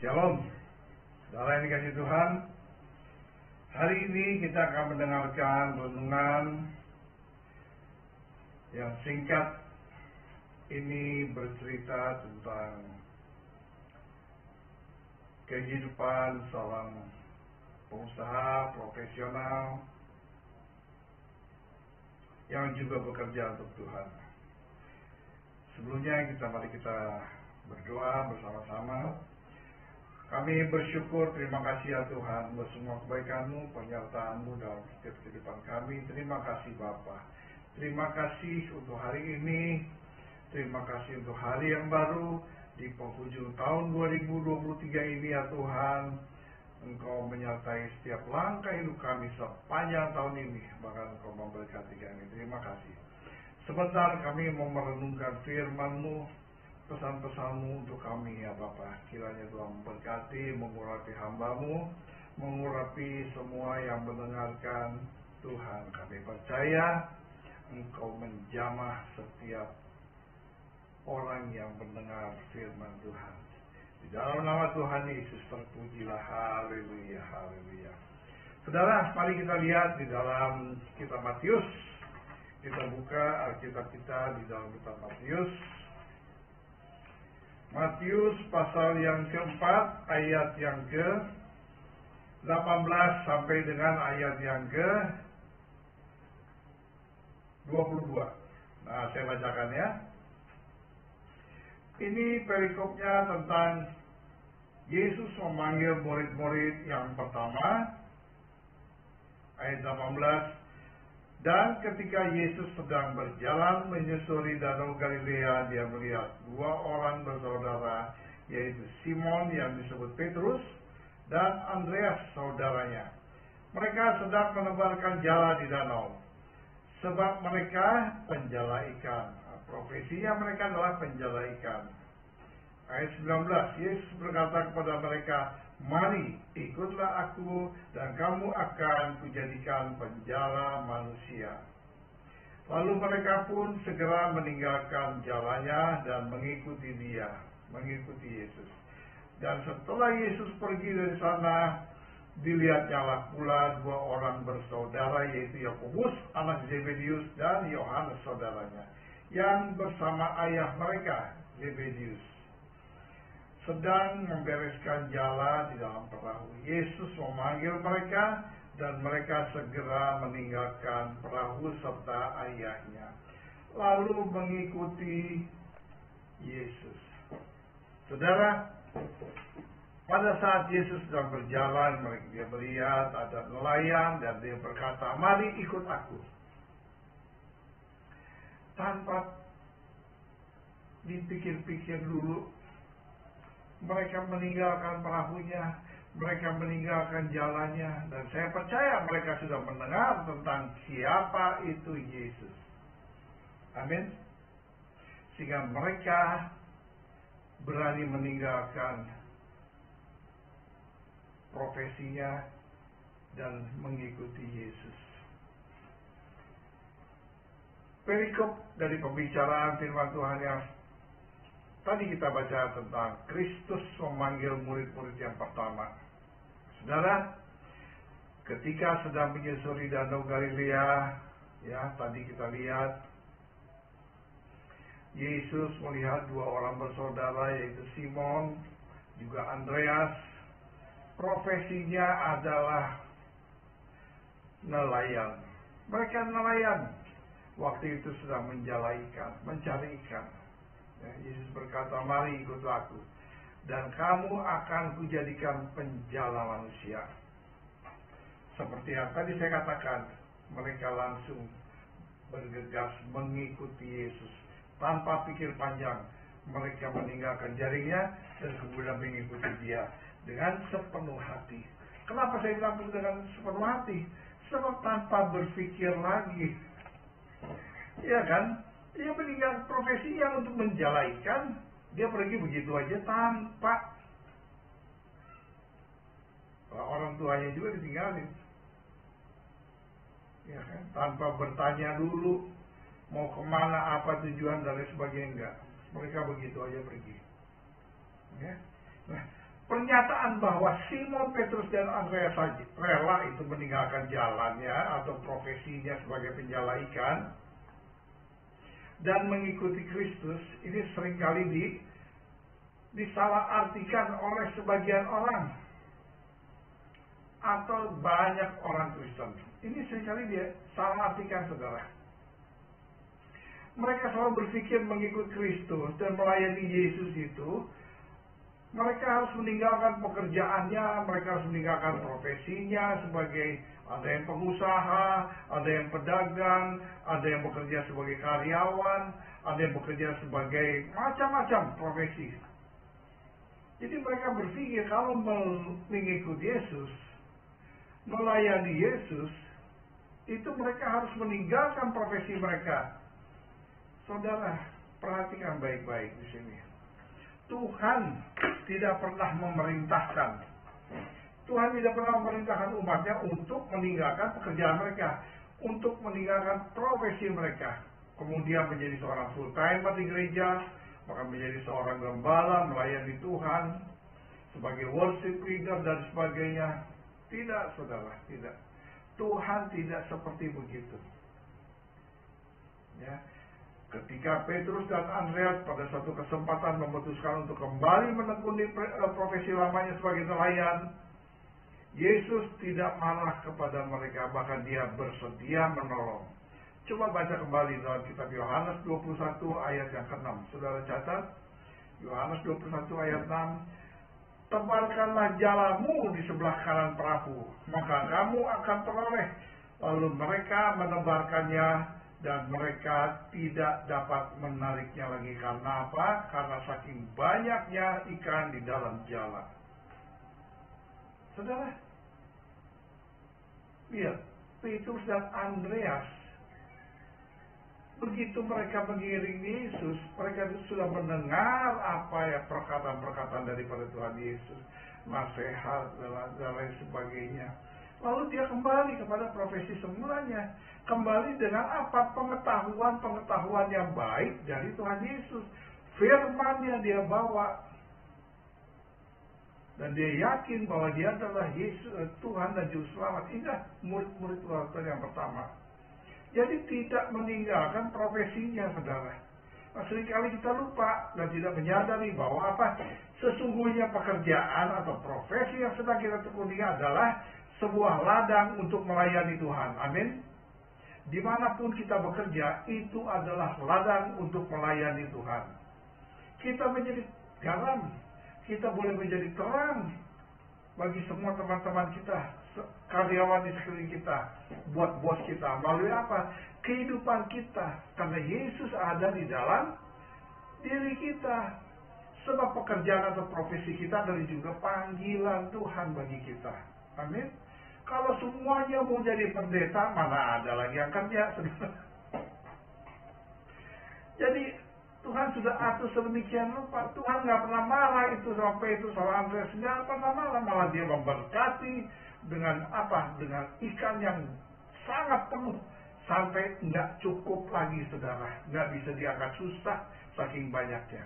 Shalom, saudara yang dikasihi Tuhan. Hari ini kita akan mendengarkan renungan yang singkat. Ini bercerita tentang kehidupan seorang pengusaha profesional yang juga bekerja untuk Tuhan. Sebelumnya mari kita berdoa bersama-sama. Kami bersyukur, terima kasih ya Tuhan untuk semua kebaikan-Mu, penyertaan-Mu dalam setiap kehidupan kami. Terima kasih Bapa. Terima kasih untuk hari ini. Terima kasih untuk hari yang baru di penghujung tahun 2023 ini ya Tuhan. Engkau menyertai setiap langkah hidup kami sepanjang tahun ini. Bahkan Engkau memberkati kami. Terima kasih. Sebentar kami mau merenungkan firman-Mu, pesan-pesan-Mu untuk kami ya Bapa. Kiranya Tuhan memberkati, mengurapi hamba-Mu, mengurapi semua yang mendengarkan. Tuhan, kami percaya Engkau menjamah setiap orang yang mendengar firman Tuhan. Di dalam nama Tuhan Yesus terpujilah. Haleluya, haleluya. Saudara, mari kita lihat di dalam kitab Matius. Kita buka Alkitab kita di dalam kitab Matius. Matius pasal yang keempat, ayat yang ke-18 sampai dengan ayat yang ke-22. Nah, saya bacakan ya. Ini perikopnya tentang Yesus memanggil murid-murid yang pertama. Ayat 18. Dan ketika Yesus sedang berjalan menyusuri danau Galilea, dia melihat dua orang bersaudara, yaitu Simon yang disebut Petrus dan Andreas saudaranya. Mereka sedang menebarkan jala di danau, sebab mereka penjala ikan. Profesinya mereka adalah penjala ikan. Ayat 19, Yesus berkata kepada mereka, "Mari, ikutlah aku, dan kamu akan kujadikan penjala manusia." Lalu mereka pun segera meninggalkan jalannya dan mengikuti Yesus. Dan setelah Yesus pergi dari sana, dilihatnyalah pula dua orang bersaudara, yaitu Yakobus anak Zebedius dan Yohanes saudaranya, yang bersama ayah mereka Zebedius sedang membereskan jala di dalam perahu. Yesus memanggil mereka dan mereka segera meninggalkan perahu serta ayahnya, lalu mengikuti Yesus. Saudara, pada saat Yesus sedang berjalan, dia melihat ada nelayan dan dia berkata, "Mari ikut aku." Tanpa dipikir-pikir dulu, mereka meninggalkan perahunya, mereka meninggalkan jalannya, dan saya percaya mereka sudah mendengar tentang siapa itu Yesus. Amin. Sehingga mereka berani meninggalkan profesinya dan mengikuti Yesus. Perikop dari pembicaraan firman Tuhan yang tadi kita baca tentang Kristus memanggil murid-murid yang pertama. Saudara, ketika sedang menyusuri danau Galilea, ya tadi kita lihat Yesus melihat dua orang bersaudara, yaitu Simon juga Andreas. Profesinya adalah nelayan. Mereka nelayan. Waktu itu sedang menjala ikan, mencari ikan. Yesus berkata, "Mari ikutlah aku, dan kamu akan kujadikan penjala manusia." Seperti yang tadi saya katakan, mereka langsung bergegas mengikuti Yesus. Tanpa pikir panjang, mereka meninggalkan jaringnya dan kemudian mengikuti dia dengan sepenuh hati. Kenapa saya bilang dengan sepenuh hati? Sebab tanpa berpikir lagi. Iya kan? Dia meninggalkan profesinya untuk menjala ikan. Dia pergi begitu aja tanpa orang tuanya juga ditinggalin. Ya kan? Tanpa bertanya dulu mau kemana, apa tujuan dan lain sebagainya, enggak. Mereka begitu aja pergi. Ya. Nah, Pernyataan bahwa Simon Petrus dan Andreas saja rela itu meninggalkan jalannya atau profesinya sebagai penjala ikan dan mengikuti Kristus, ini seringkali disalahartikan oleh sebagian orang atau banyak orang Kristen. Ini seringkali dia salah artikan, saudara. Mereka selalu berpikir mengikut Kristus dan melayani Yesus itu, mereka harus meninggalkan pekerjaannya, mereka harus meninggalkan profesinya sebagai ada yang pengusaha, ada yang pedagang, ada yang bekerja sebagai karyawan, ada yang bekerja sebagai macam-macam profesi. Jadi mereka berpikir kalau mengikut Yesus, melayani Yesus, itu mereka harus meninggalkan profesi mereka. Saudara, perhatikan baik-baik di sini. Tuhan tidak pernah memerintahkan. Tuhan tidak pernah memerintahkan umatnya untuk meninggalkan pekerjaan mereka, untuk meninggalkan profesi mereka, kemudian menjadi seorang full timer di gereja, bahkan menjadi seorang gembala, melayani Tuhan, sebagai worship leader dan sebagainya. Tidak, saudara, tidak. Tuhan tidak seperti begitu. Ya. Ketika Petrus dan Andreas pada satu kesempatan memutuskan untuk kembali menekuni profesi lamanya sebagai nelayan, Yesus tidak marah kepada mereka, bahkan dia bersedia menolong. Coba baca kembali dalam kitab Yohanes 21 ayat yang ke-6. Saudara catat, Yohanes 21 ayat 6. Tebarkanlah jalamu di sebelah kanan perahu, maka kamu akan peroleh. Lalu mereka menebarkannya, dan mereka tidak dapat menariknya lagi. Karena apa? Karena saking banyaknya ikan di dalam jala. Saudara, lihat, Petrus dan Andreas, begitu mereka mengiring Yesus, mereka sudah mendengar apa ya perkataan-perkataan daripada Tuhan Yesus, nasihat dan lain sebagainya. Lalu dia kembali kepada profesi semulanya, kembali dengan apa? Pengetahuan yang baik dari Tuhan Yesus, firman-Nya dia bawa, dan dia yakin bahwa dia adalah Yesus, Tuhan dan Juru Selamat. Inilah murid-murid Tuhan yang pertama. Jadi tidak meninggalkan profesinya, saudara. Nah, seringkali kita lupa dan tidak menyadari bahwa apa? Sesungguhnya pekerjaan atau profesi yang sedang kita tekuni adalah sebuah ladang untuk melayani Tuhan. Amin. Dimanapun kita bekerja, itu adalah ladang untuk melayani Tuhan. Kita menjadi garam, kita boleh menjadi terang bagi semua teman-teman kita, karyawan di sekeliling kita, buat bos kita, melalui apa? Kehidupan kita, karena Yesus ada di dalam diri kita. Sebab pekerjaan atau profesi kita dari juga panggilan Tuhan bagi kita. Amin. Kalau semuanya mau jadi pendeta, mana ada lagi yang kerja. Jadi Tuhan sudah atur sedemikian rupa. Tuhan nggak pernah marah itu sama Petrus, sama Andreas, nggak pernah marah. Malah dia memberkati dengan apa? Dengan ikan yang sangat penuh, sampai nggak cukup lagi, saudara. Nggak bisa diangkat, susah saking banyaknya.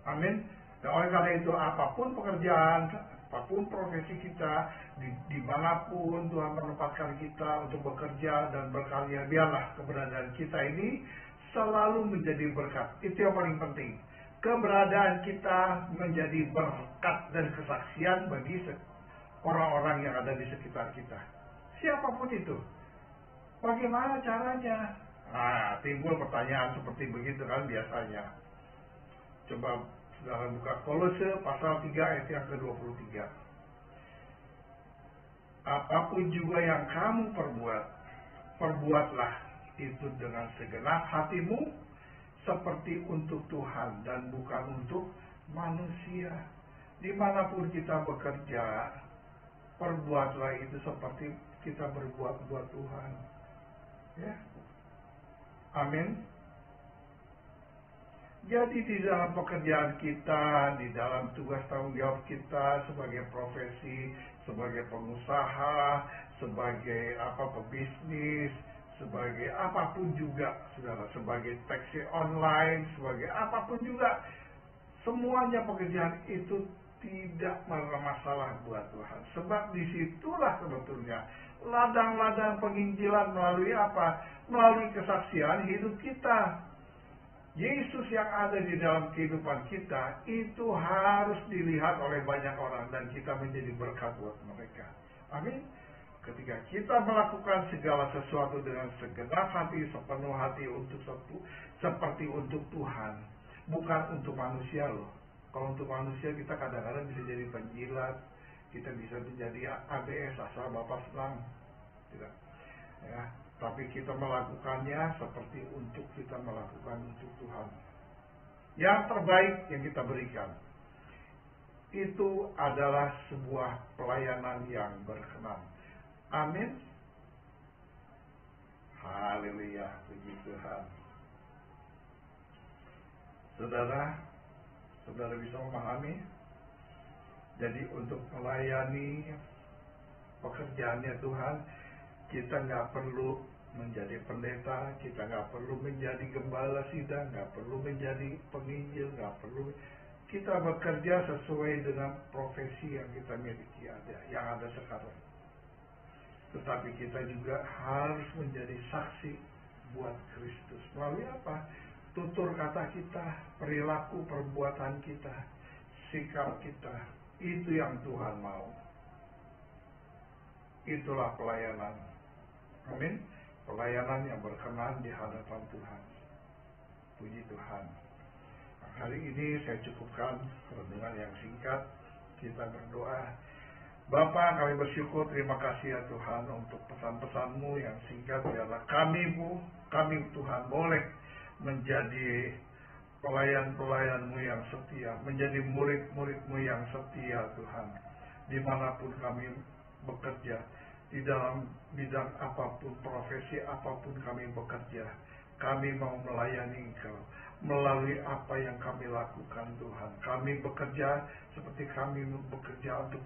Amin. Dan oleh karena itu, apapun pekerjaan, apapun profesi kita, dimanapun Tuhan menempatkan kita untuk bekerja dan berkarya, biarlah keberadaan kita ini selalu menjadi berkat. Itu yang paling penting. Keberadaan kita menjadi berkat dan kesaksian bagi orang-orang yang ada di sekitar kita. Siapapun itu. Bagaimana caranya? Nah, timbul pertanyaan seperti begitu kan biasanya. Coba saudara buka Kolose pasal 3 ayat yang ke-23. Apapun juga yang kamu perbuatlah itu dengan segenap hatimu, seperti untuk Tuhan dan bukan untuk manusia. Dimanapun kita bekerja, perbuatlah itu seperti kita berbuat buat Tuhan. Ya, amin. Jadi di dalam pekerjaan kita, di dalam tugas tanggung jawab kita sebagai profesi, sebagai pengusaha, sebagai pebisnis, sebagai apapun juga, saudara, sebagai taksi online, sebagai apapun juga, semuanya pekerjaan itu tidak bermasalah buat Tuhan. Sebab disitulah sebetulnya ladang-ladang penginjilan melalui apa? Melalui kesaksian hidup kita. Yesus yang ada di dalam kehidupan kita itu harus dilihat oleh banyak orang dan kita menjadi berkat buat mereka. Amin. Ketika kita melakukan segala sesuatu dengan segenap hati, sepenuh hati seperti untuk Tuhan, bukan untuk manusia loh. Kalau untuk manusia kita kadang-kadang bisa jadi penjilat, kita bisa menjadi ABS asal Bapak senang, tidak? Ya, tapi kita melakukannya seperti untuk kita melakukan untuk Tuhan. Yang terbaik yang kita berikan itu adalah sebuah pelayanan yang berkenan. Amin. Haleluya, puji Tuhan. Saudara bisa memahami? Jadi untuk melayani pekerjaannya Tuhan, kita nggak perlu menjadi pendeta, kita nggak perlu menjadi gembala sidang, nggak perlu menjadi penginjil, nggak perlu. Kita bekerja sesuai dengan profesi yang kita miliki yang ada sekarang. Tetapi kita juga harus menjadi saksi buat Kristus. Melalui apa? Tutur kata kita, perilaku perbuatan kita, sikap kita. Itu yang Tuhan mau. Itulah pelayanan. Amin. Pelayanan yang berkenan di hadapan Tuhan. Puji Tuhan. Hari ini saya cukupkan renungan yang singkat. Kita berdoa. Bapa, kami bersyukur, terima kasih ya Tuhan untuk pesan-pesan-Mu yang singkat. Biarlah kami Tuhan boleh menjadi pelayan-pelayan-Mu yang setia, menjadi murid-murid-Mu yang setia Tuhan. Dimanapun kami bekerja, di dalam bidang apapun, profesi apapun kami bekerja, kami mau melayani Engkau melalui apa yang kami lakukan Tuhan. Kami bekerja seperti kami bekerja untuk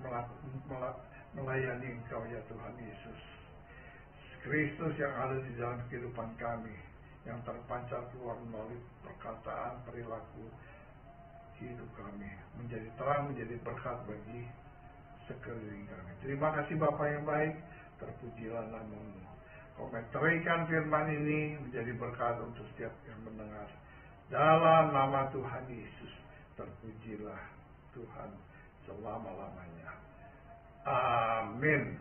melayani Engkau ya Tuhan Yesus Kristus yang ada di dalam kehidupan kami, yang terpancar keluar melalui perkataan, perilaku hidup kami, menjadi terang, menjadi berkat bagi sekeliling kami. Terima kasih Bapa yang baik, terpujilah nama-Mu. Kau meteraikan firman ini menjadi berkat untuk setiap yang mendengar. Dalam nama Tuhan Yesus, terpujilah Tuhan selama-lamanya. Amin.